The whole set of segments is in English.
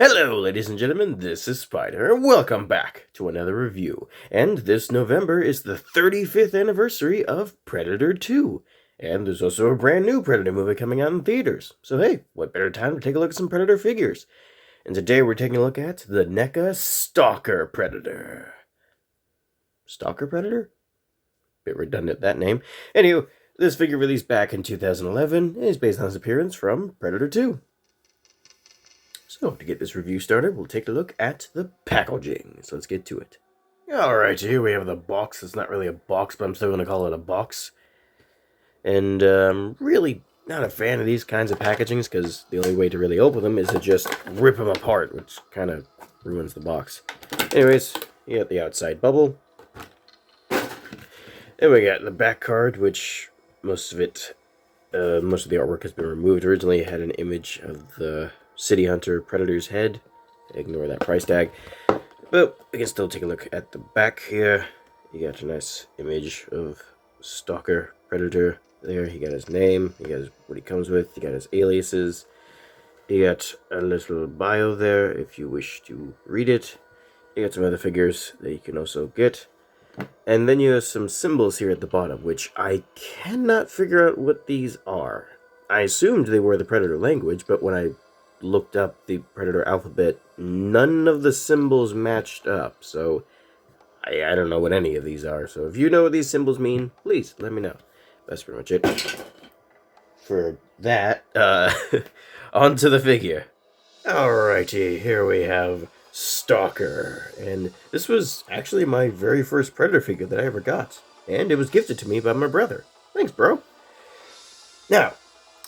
Hello, ladies and gentlemen, this is Spider, and welcome back to another review. And this November is the 35th anniversary of Predator 2. And there's also a brand new Predator movie coming out in theaters. So hey, what better time to take a look at some Predator figures? And today we're taking a look at the NECA Stalker Predator. Stalker Predator? Bit redundant, that name. Anywho, this figure released back in 2011 and is based on his appearance from Predator 2. So, to get this review started, we'll take a look at the packaging. So let's get to it. Alright, here we have the box. It's not really a box, but I'm still going to call it a box. And really not a fan of these kinds of packagings, because the only way to really open them is to just rip them apart, which kind of ruins the box. Anyways, you got the outside bubble. Then we got the back card, which most of the artwork has been removed. Originally it had an image of the City Hunter Predator's head. Ignore that price tag. But we can still take a look at the back here. You got a nice image of Stalker Predator there. He got his name. He got what he comes with. He got his aliases. You got a little bio there if you wish to read it. You got some other figures that you can also get. And then you have some symbols here at the bottom, which I cannot figure out what these are. I assumed they were the Predator language, but when I looked up the Predator alphabet, none of the symbols matched up, so I don't know what any of these are. So if you know what these symbols mean, please let me know. That's pretty much it for that. On to the figure. Alrighty, here we have Stalker, and this was actually my very first Predator figure that I ever got, and it was gifted to me by my brother. Thanks, bro. Now,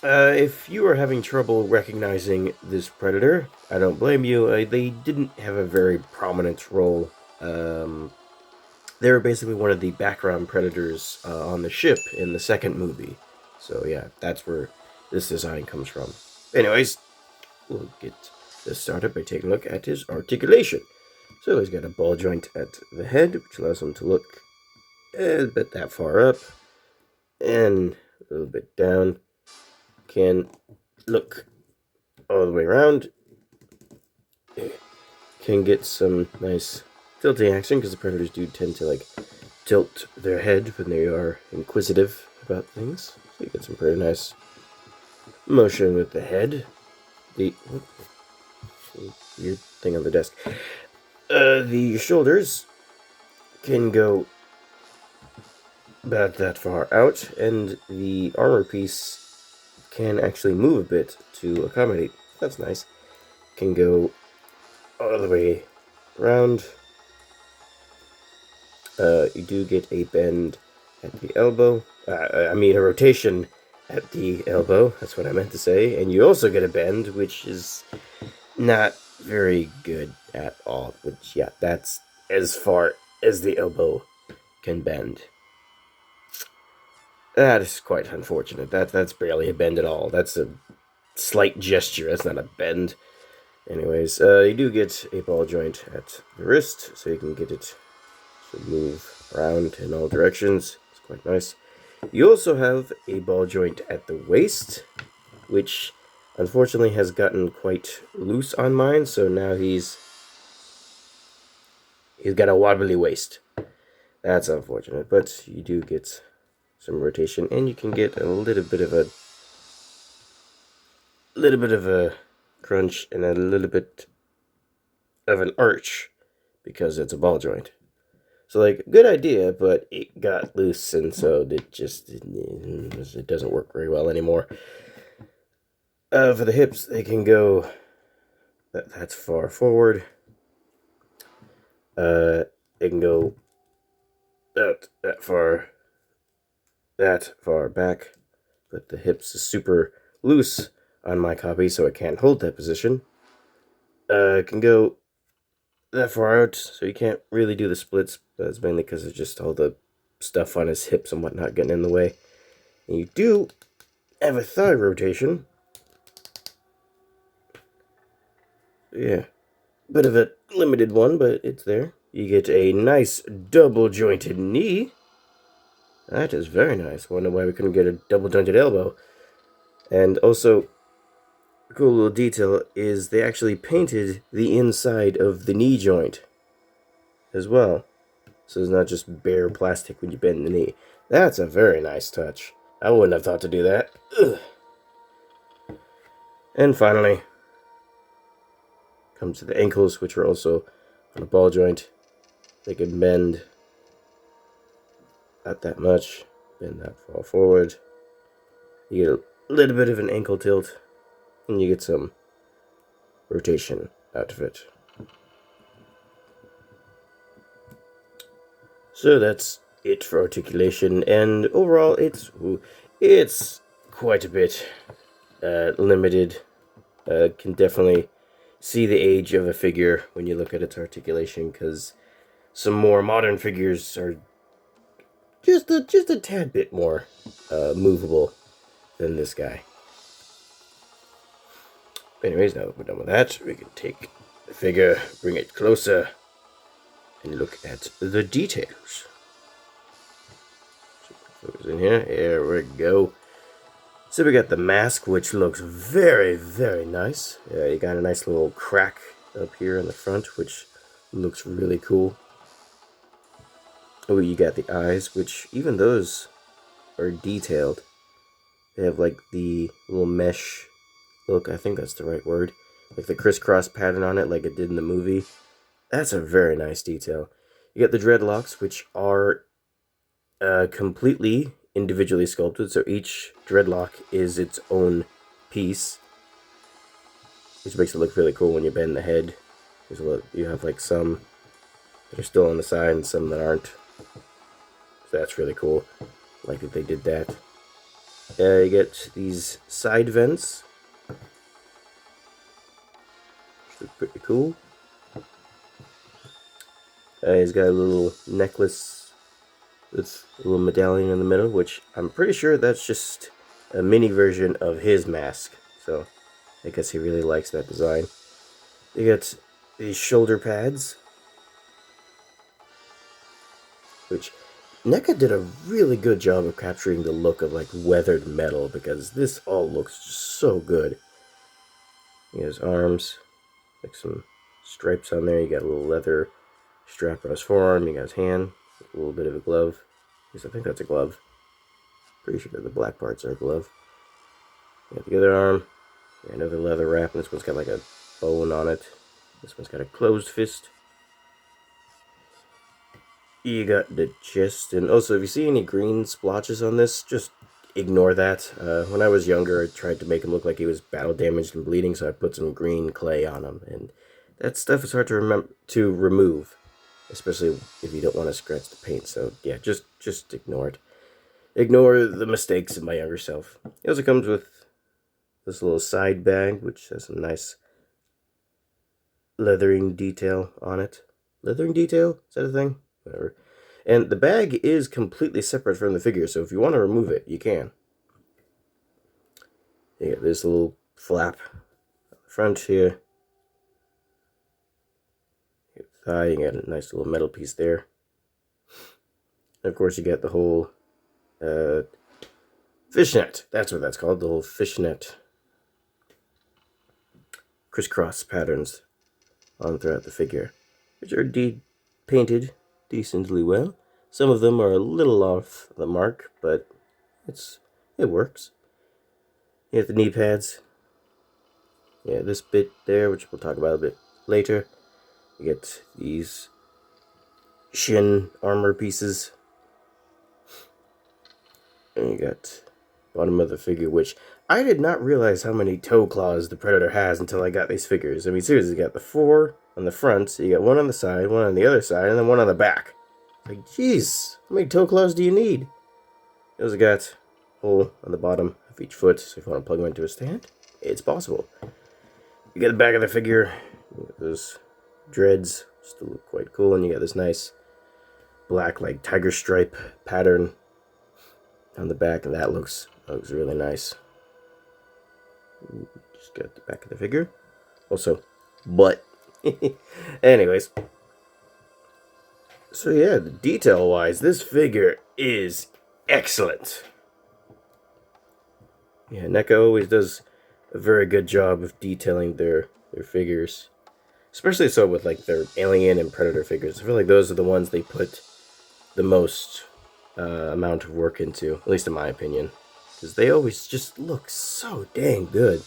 if you are having trouble recognizing this Predator, I don't blame you. They didn't have a very prominent role. They were basically one of the background Predators on the ship in the second movie. So yeah, that's where this design comes from. Anyways, we'll get this started by taking a look at his articulation. So he's got a ball joint at the head, which allows him to look a bit that far up, and a little bit down. Can look all the way around. Can get some nice tilting action, because the Predators do tend to tilt their head when they are inquisitive about things. So you get some pretty nice motion with the head. The weird thing on the desk. The shoulders can go about that far out, and the armor piece can actually move a bit to accommodate. That's nice. Can go all the way around. You do get a bend at the elbow. A rotation at the elbow. That's what I meant to say. And you also get a bend, which is not very good at all. Which, yeah, that's as far as the elbow can bend. That is quite unfortunate. That's barely a bend at all. That's a slight gesture. That's not a bend. Anyways, you do get a ball joint at the wrist, so you can get it to move around in all directions. It's quite nice. You also have a ball joint at the waist, which unfortunately has gotten quite loose on mine, so now he's got a wobbly waist. That's unfortunate, but you do get some rotation, and you can get a little bit of a crunch and a little bit of an arch because it's a ball joint. So good idea, but it got loose, and so it doesn't work very well anymore. For the hips, they can go that's far forward. They can go that far back, but the hips is super loose on my copy, so it can't hold that position. It can go that far out, so you can't really do the splits. That's mainly because of just all the stuff on his hips and whatnot getting in the way. And you do have a thigh rotation. Yeah, bit of a limited one, but it's there. You get a nice double-jointed knee. That is very nice. Wonder why we couldn't get a double-jointed elbow. And also, cool little detail is they actually painted the inside of the knee joint as well. So it's not just bare plastic when you bend the knee. That's a very nice touch. I wouldn't have thought to do that. Ugh. And finally, comes to the ankles, which are also on a ball joint. They can bend not that much, bend that far forward. You get a little bit of an ankle tilt, and you get some rotation out of it. So that's it for articulation, and overall it's quite a bit limited. Can definitely see the age of a figure when you look at its articulation, because some more modern figures are just a tad bit more movable than this guy. Anyways, now that we're done with that, we can take the figure, bring it closer, and look at the details. Focus in here. Here we go. So we got the mask, which looks very, very nice. You got a nice little crack up here in the front, which looks really cool. Oh, you got the eyes, which even those are detailed. They have like the little mesh look, I think that's the right word. Like the crisscross pattern on it, like it did in the movie. That's a very nice detail. You get the dreadlocks, which are completely individually sculpted, so each dreadlock is its own piece, which makes it look really cool when you bend the head. You have like some that are still on the side and some that aren't. So that's really cool. I like that they did that. You get these side vents, which look pretty cool. He's got a little necklace with a little medallion in the middle, which I'm pretty sure that's just a mini version of his mask. So I guess he really likes that design. You got these shoulder pads, which Neca did a really good job of capturing the look of like weathered metal, because this all looks just so good. He has arms, like some stripes on there. You got a little leather strap on his forearm. You got his hand, a little bit of a glove. Yes, I think that's a glove. Pretty sure the black parts are a glove. You got the other arm. You got another leather wrap, and this one's got like a bone on it. This one's got a closed fist. You got the chest, and also if you see any green splotches on this, just ignore that. When I was younger, I tried to make him look like he was battle damaged and bleeding, so I put some green clay on him, and that stuff is hard to remove, especially if you don't want to scratch the paint. So yeah, just ignore it. Ignore the mistakes of my younger self. It also comes with this little side bag, which has some nice leathering detail on it. Leathering detail? Is that a thing? Whatever. And the bag is completely separate from the figure, so if you want to remove it, you can. You got this little flap on the front here. You got the thigh, you got a nice little metal piece there. And of course, you got the whole fishnet. That's what that's called, the whole fishnet crisscross patterns on throughout the figure, which are painted decently well. Some of them are a little off the mark, but it works. You have the knee pads. Yeah, this bit there, which we'll talk about a bit later. You get these shin armor pieces. And you got bottom of the figure, which I did not realize how many toe claws the Predator has until I got these figures. I mean, seriously, you got the 4 on the front, so you got one on the side, one on the other side, and then one on the back. Like, jeez, how many toe claws do you need? You also got a hole on the bottom of each foot, so if you want to plug them into a stand, it's possible. You got the back of the figure, you got those dreads, still look quite cool, and you got this nice black, like, tiger stripe pattern on the back, and that looks really nice. Just got the back of the figure. Also, butt. Anyways. So yeah, detail-wise, this figure is excellent. Yeah, Neca always does a very good job of detailing their figures. Especially so with like their Alien and Predator figures. I feel like those are the ones they put the most amount of work into, at least in my opinion. Because they always just look so dang good.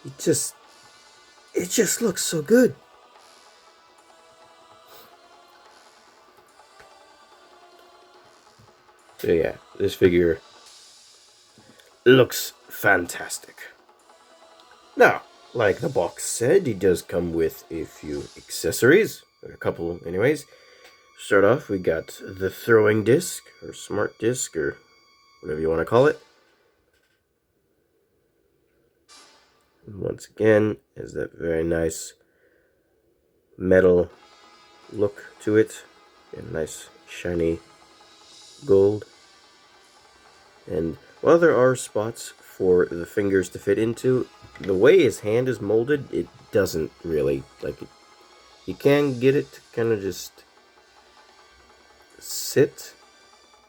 It just looks so good. So yeah, this figure looks fantastic. Now, like the box said, it does come with a few accessories, or a couple anyways. Start off, we got the throwing disc, or smart disc, or whatever you want to call it. And once again, has that very nice metal look to it, and nice shiny gold. And while there are spots for the fingers to fit into, the way his hand is molded, it doesn't really, like, you can get it to kind of just sit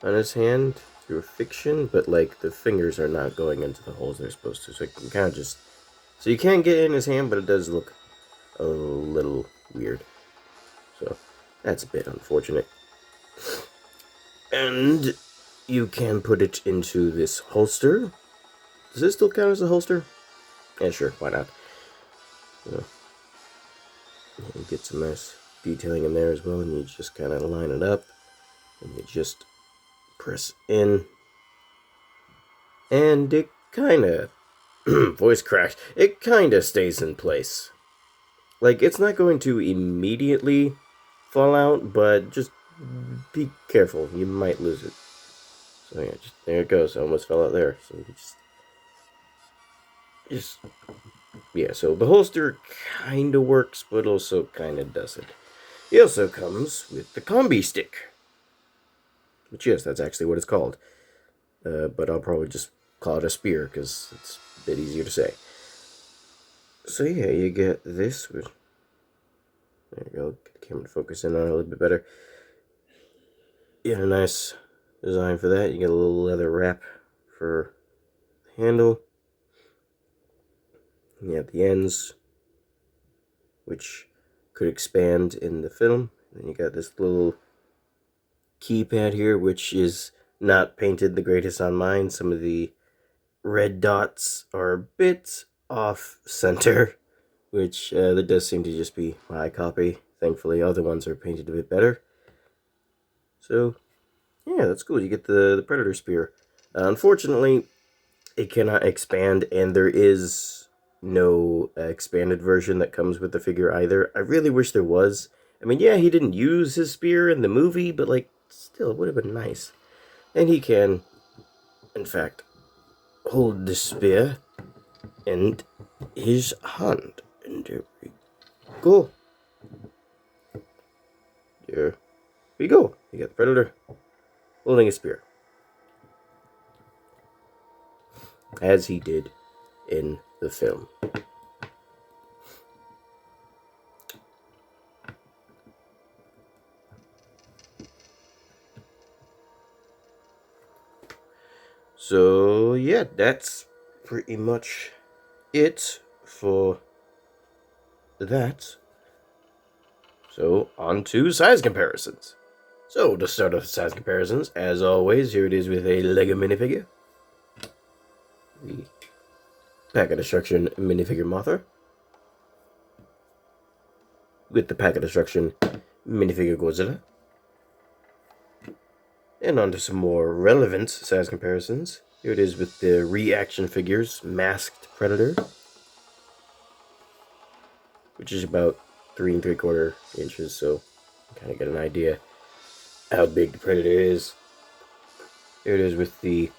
on his hand through friction, but like the fingers are not going into the holes they're supposed to, so it can kind of just, so you can get it in his hand, but it does look a little weird, so that's a bit unfortunate. And you can put it into this holster. Does this still count as a holster? Yeah, sure, why not? So, you get some nice detailing in there as well, and you just kind of line it up, and you just press in, and it kind of, voice cracked, it kind of stays in place. Like, it's not going to immediately fall out, but just be careful, you might lose it. So yeah, just, there it goes, I almost fell out there, so just yeah, so the holster kind of works, but also kind of doesn't. It also comes with the combi-stick. Which, yes, that's actually what it's called. But I'll probably just call it a spear, because it's a bit easier to say. So yeah, you get this. There you go, get the camera to focus in on it a little bit better. You get a nice design for that. You get a little leather wrap for the handle. You have the ends, which could expand in the film. Then you got this little keypad here, which is not painted the greatest on mine. Some of the red dots are a bit off center, which that does seem to just be my copy. Thankfully, other ones are painted a bit better. So, yeah, that's cool. You get the Predator Spear. Unfortunately, it cannot expand, and there is no expanded version that comes with the figure either. I really wish there was. I mean, yeah, he didn't use his spear in the movie, but, like, still, it would have been nice. And he can, in fact, hold the spear in his hand. And there we go. There we go. You got the Predator holding a spear, as he did in the film. So yeah, that's pretty much it for that. So on to size comparisons. So to start off size comparisons, as always, here it is with a LEGO minifigure. The Pack of Destruction minifigure Mothra. With the Pack of Destruction minifigure Godzilla. And on to some more relevant size comparisons. Here it is with the reaction figures Masked Predator, which is about 3 3/4 inches, so you kind of get an idea how big the Predator is. Here it is with the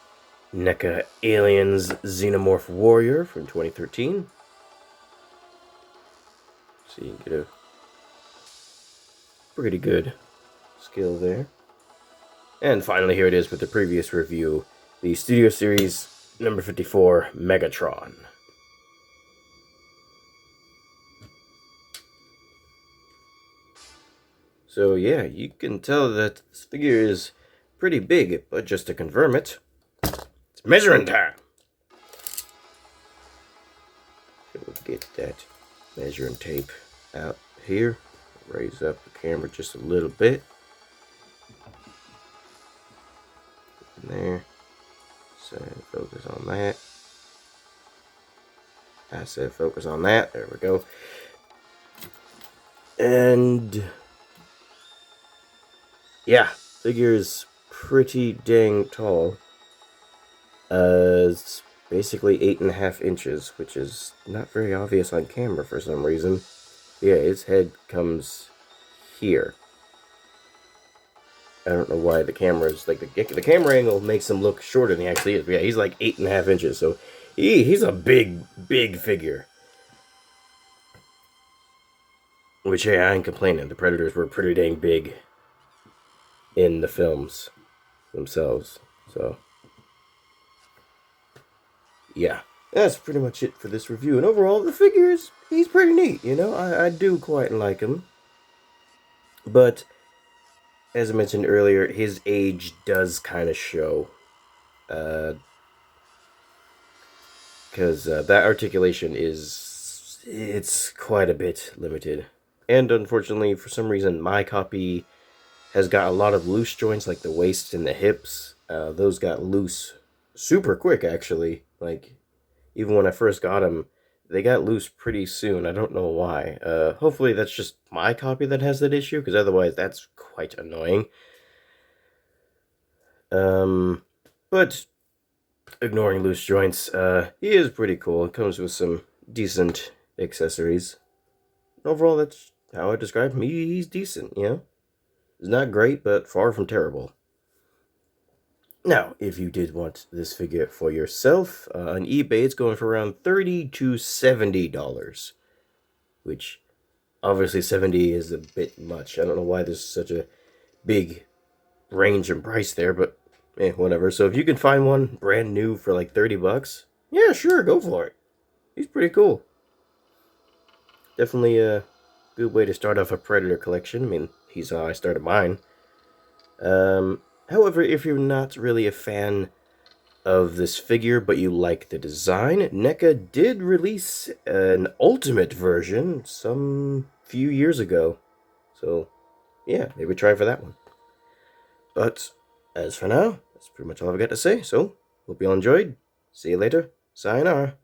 NECA Aliens Xenomorph Warrior from 2013. So you can get a pretty good scale there. And finally, here it is with the previous review, the Studio Series number 54 Megatron. So yeah, you can tell that this figure is pretty big, but just to confirm it, it's measuring time! that measuring tape out here. Raise up the camera just a little bit. In there. Set focus on that. I said focus on that. There we go. And yeah, figure is pretty dang tall. It's basically 8.5 inches, which is not very obvious on camera for some reason. Yeah, his head comes here. I don't know why the camera's like the camera angle makes him look shorter than he actually is. But yeah, he's like 8.5 inches, so he's a big figure. Which, hey, I ain't complaining. The Predators were pretty dang big in the films themselves. So, yeah. That's pretty much it for this review. And overall, the figures, he's pretty neat, you know? I do quite like him. But, as I mentioned earlier, his age does kind of show. Because that articulation it's quite a bit limited. And unfortunately, for some reason, my copy has got a lot of loose joints, like the waist and the hips. Those got loose super quick, actually. Like, even when I first got them, they got loose pretty soon. I don't know why. Hopefully that's just my copy that has that issue, because otherwise that's quite annoying. But ignoring loose joints, he is pretty cool. It comes with some decent accessories. Overall, that's how I describe him. He's decent, you know? He's not great, but far from terrible. Now, if you did want this figure for yourself, on eBay it's going for around $30 to $70. Which, obviously 70 is a bit much. I don't know why there's such a big range in price there, but whatever. So if you can find one brand new for like $30, yeah, sure, go for it. He's pretty cool. Definitely a good way to start off a Predator collection. I mean, he's how I started mine. However, if you're not really a fan of this figure, but you like the design, NECA did release an ultimate version some few years ago. So, yeah, maybe try for that one. But, as for now, that's pretty much all I've got to say. So, hope you all enjoyed. See you later. Sayonara.